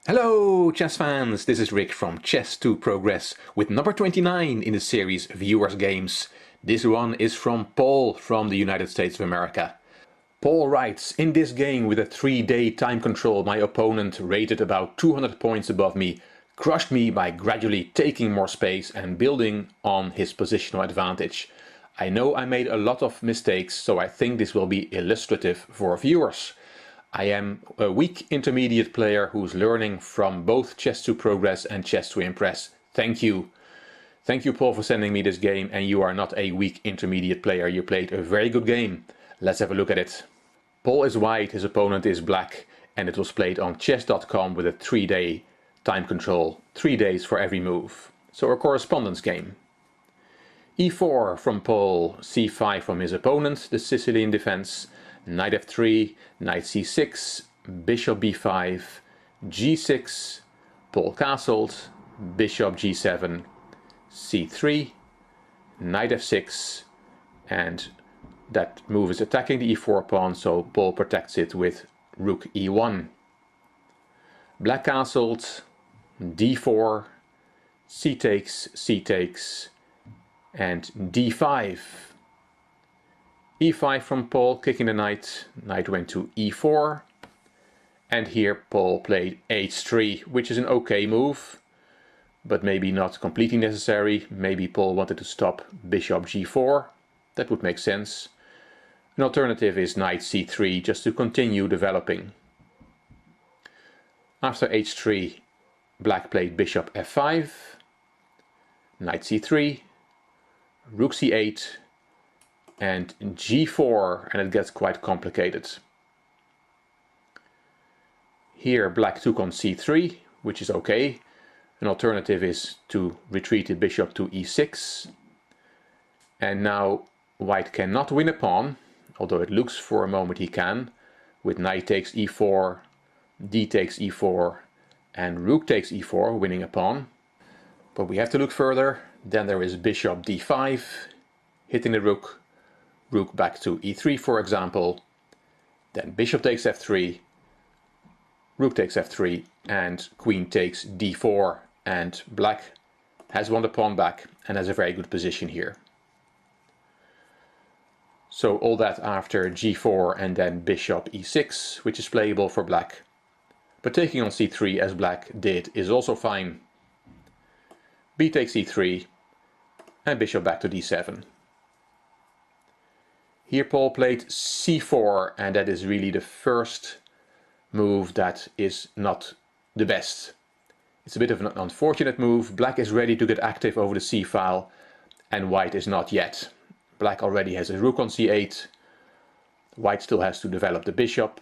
Hello chess fans, this is Rick from Chess to Progress with number 29 in the series Viewers Games. This one is from Paul from the United States of America. Paul writes, in this game with a 3-day time control, my opponent, rated about 200 points above me, crushed me by gradually taking more space and building on his positional advantage. I know I made a lot of mistakes, so I think this will be illustrative for viewers. I am a weak intermediate player who's learning from both Chess to Progress and Chess to Impress. Thank you. Thank you, Paul, for sending me this game, and you are not a weak intermediate player. You played a very good game. Let's have a look at it. Paul is white, his opponent is black, and it was played on chess.com with a 3-day time control. 3 days for every move. So a correspondence game. e4 from Paul, c5 from his opponent, the Sicilian defense. Knight f3, knight c6, bishop b5, g6, Paul castled, bishop g7, c3, knight f6, and that move is attacking the e4 pawn, so Paul protects it with rook e1. Black castled, d4, c takes, and d5. e5 from Paul, kicking the knight. Knight went to e4. And here Paul played h3, which is an okay move, but maybe not completely necessary. Maybe Paul wanted to stop bishop g4. That would make sense. An alternative is knight c3, just to continue developing. After h3, black played bishop f5, knight c3, rook c8, and g4, and it gets quite complicated. Here black took on c3, which is okay. An alternative is to retreat the bishop to e6. And now white cannot win a pawn, although it looks for a moment he can, with knight takes e4, d takes e4, and rook takes e4, winning a pawn. But we have to look further. Then there is bishop d5, hitting the rook. Rook back to e3, for example. Then bishop takes f3, rook takes f3, and queen takes d4. And black has won the pawn back and has a very good position here. So all that after g4 and then bishop e6, which is playable for black. But taking on c3 as black did is also fine. B takes e3 and bishop back to d7. Here Paul played c4, and that is really the first move that is not the best. It's a bit of an unfortunate move. Black is ready to get active over the c-file, and white is not yet. Black already has a rook on c8. White still has to develop the bishop.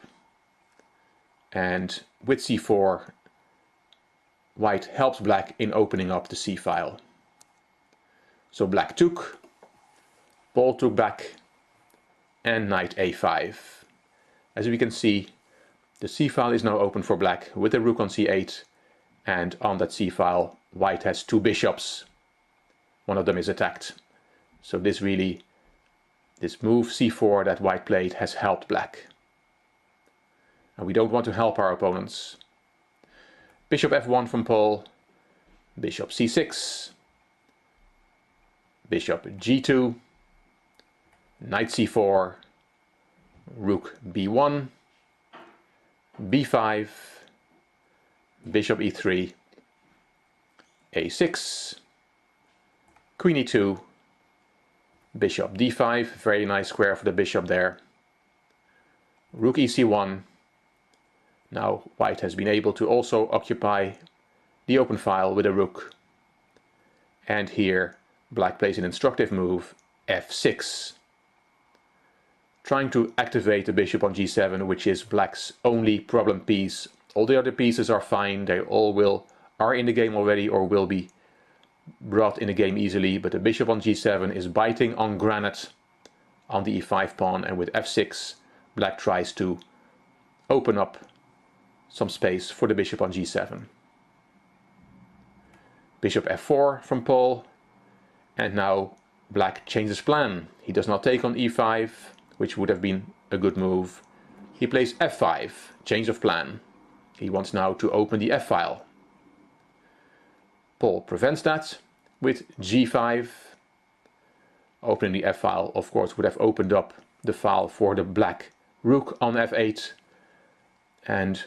And with c4, white helps black in opening up the c-file. So black took, Paul took back, and knight a5. As we can see, the c-file is now open for black with the rook on c8, and on that c-file white has two bishops. One of them is attacked. So this move c4 that white played has helped black. And we don't want to help our opponents. Bishop f1 from Paul, bishop c6, bishop g2, knight c4, rook b1, b5, bishop e3, a6, queen e2, bishop d5, very nice square for the bishop there, rook ec1. Now white has been able to also occupy the open file with a rook. And here black plays an instructive move, f6. Trying to activate the bishop on g7, which is black's only problem piece. All the other pieces are fine, they all are in the game already or will be brought in the game easily, but the bishop on g7 is biting on granite on the e5 pawn, and with f6 black tries to open up some space for the bishop on g7. Bishop f4 from Paul, and now black changes plan. He does not take on e5, which would have been a good move. He plays f5, change of plan. He wants now to open the f-file. Paul prevents that with g5. Opening the f-file, of course, would have opened up the file for the black rook on f8. And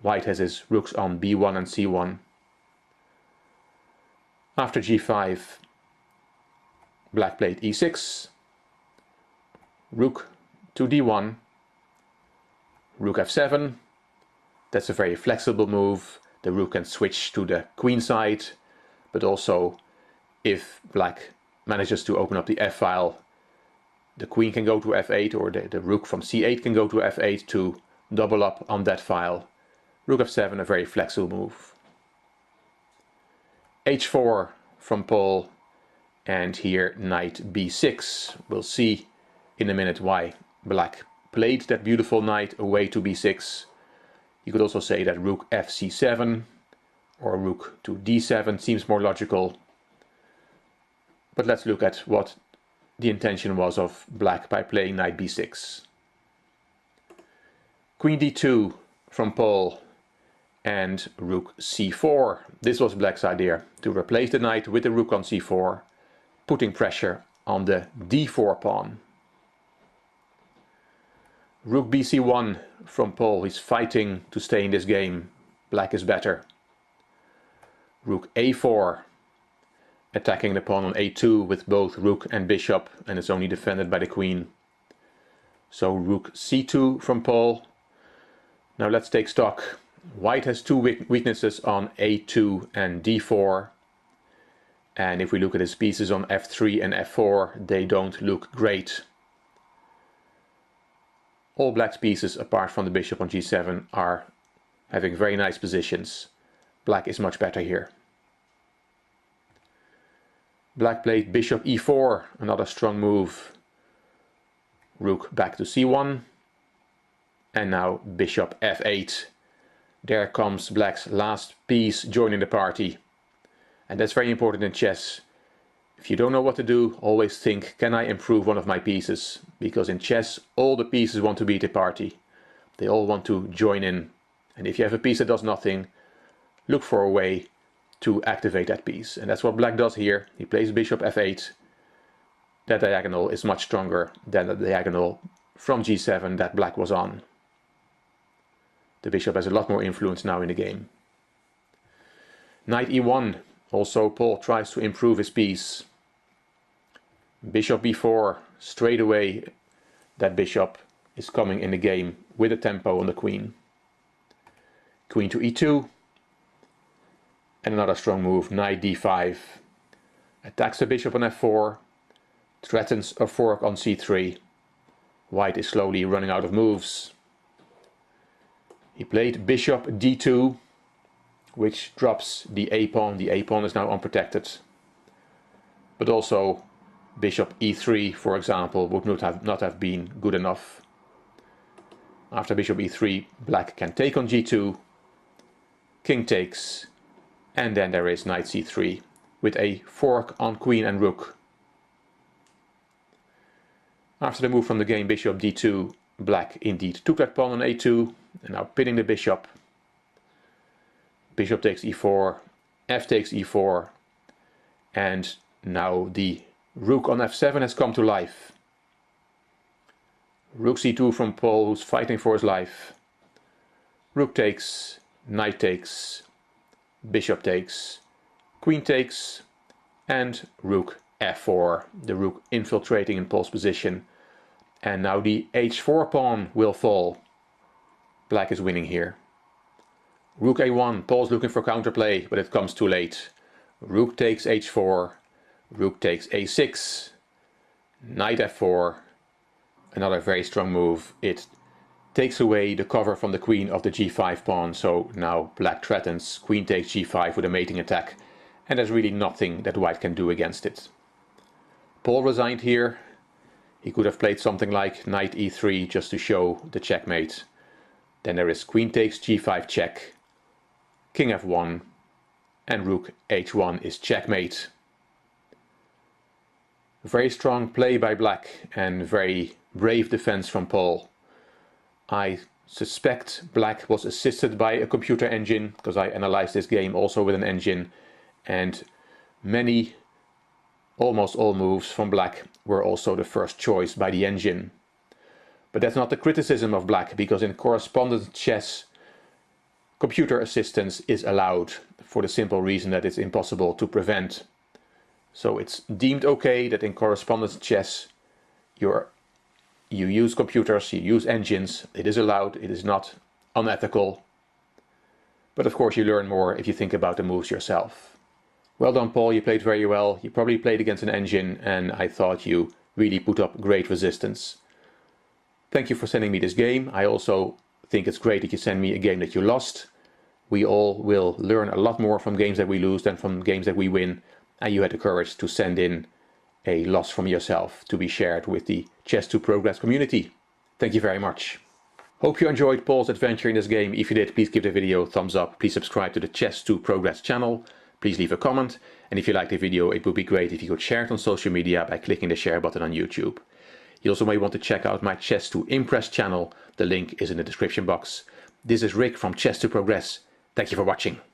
white has his rooks on b1 and c1. After g5, black played e6. Rook to d1. Rook f7. That's a very flexible move. The rook can switch to the queen side, but also if black manages to open up the f-file, the queen can go to f8, or the rook from c8 can go to f8 to double up on that file. Rook f7, a very flexible move. h4 from Paul, and here knight b6. We'll see in a minute why black played that beautiful knight away to b6. You could also say that rook fc7 or rook to d7 seems more logical. But let's look at what the intention was of black by playing knight b6. Queen d2 from Paul and rook c4. This was black's idea, to replace the knight with the rook on c4, putting pressure on the d4 pawn. Rook bc1 from Paul. He's fighting to stay in this game. Black is better. Rook a4. Attacking the pawn on a2 with both rook and bishop, and it's only defended by the queen. So rook c2 from Paul. Now let's take stock. White has two weaknesses on a2 and d4. And if we look at his pieces on f3 and f4, they don't look great. All black's pieces, apart from the bishop on g7, are having very nice positions. Black is much better here. Black played bishop e4, another strong move. Rook back to c1. And now bishop f8. There comes black's last piece joining the party. And that's very important in chess. If you don't know what to do, always think, can I improve one of my pieces? Because in chess, all the pieces want to be the party. They all want to join in. And if you have a piece that does nothing, look for a way to activate that piece. And that's what black does here. He plays bishop f8. That diagonal is much stronger than the diagonal from g7 that black was on. The bishop has a lot more influence now in the game. Knight e1. Also, Paul tries to improve his piece. Bishop b4. Straight away, that bishop is coming in the game with a tempo on the queen. Queen to e2. And another strong move, knight d5. Attacks the bishop on f4. Threatens a fork on c3. White is slowly running out of moves. He played bishop d2, which drops the a-pawn. The a-pawn is now unprotected. But also bishop e3, for example, would not have been good enough. After bishop e3, black can take on g2, king takes, and then there is knight c3 with a fork on queen and rook. After the move from the game bishop d2, black indeed took that pawn on a2, and now pinning the bishop. Bishop takes e4, f takes e4, and now the rook on f7 has come to life. Rook c2 from Paul, who's fighting for his life. Rook takes, knight takes, bishop takes, queen takes, and rook f4. The rook infiltrating in Paul's position. And now the h4 pawn will fall. Black is winning here. Rook a1. Paul's looking for counterplay, but it comes too late. Rook takes h4. Rook takes a6. Knight f4. Another very strong move. It takes away the cover from the queen of the g5 pawn, so now black threatens. Queen takes g5 with a mating attack, and there's really nothing that white can do against it. Paul resigned here. He could have played something like knight e3 just to show the checkmate. Then there is queen takes g5 check, king f1, and rook h1 is checkmate. Very strong play by black and very brave defense from Paul. I suspect black was assisted by a computer engine, because I analyzed this game also with an engine, and almost all moves from black were also the first choice by the engine. But that's not the criticism of black, because in correspondence chess, computer assistance is allowed for the simple reason that it's impossible to prevent. So it's deemed okay that in correspondence chess you use computers, you use engines. It is allowed, it is not unethical. But of course you learn more if you think about the moves yourself. Well done, Paul, you played very well. You probably played against an engine, and I thought you really put up great resistance. Thank you for sending me this game. I also think it's great that you send me a game that you lost. We all will learn a lot more from games that we lose than from games that we win. And you had the courage to send in a loss from yourself to be shared with the Chess2 Progress community. Thank you very much. Hope you enjoyed Paul's adventure in this game. If you did, please give the video a thumbs up. Please subscribe to the Chess2 Progress channel. Please leave a comment. And if you liked the video, it would be great if you could share it on social media by clicking the share button on YouTube. You also may want to check out my Chess2 Impress channel. The link is in the description box. This is Rick from Chess2 Progress. Thank you for watching.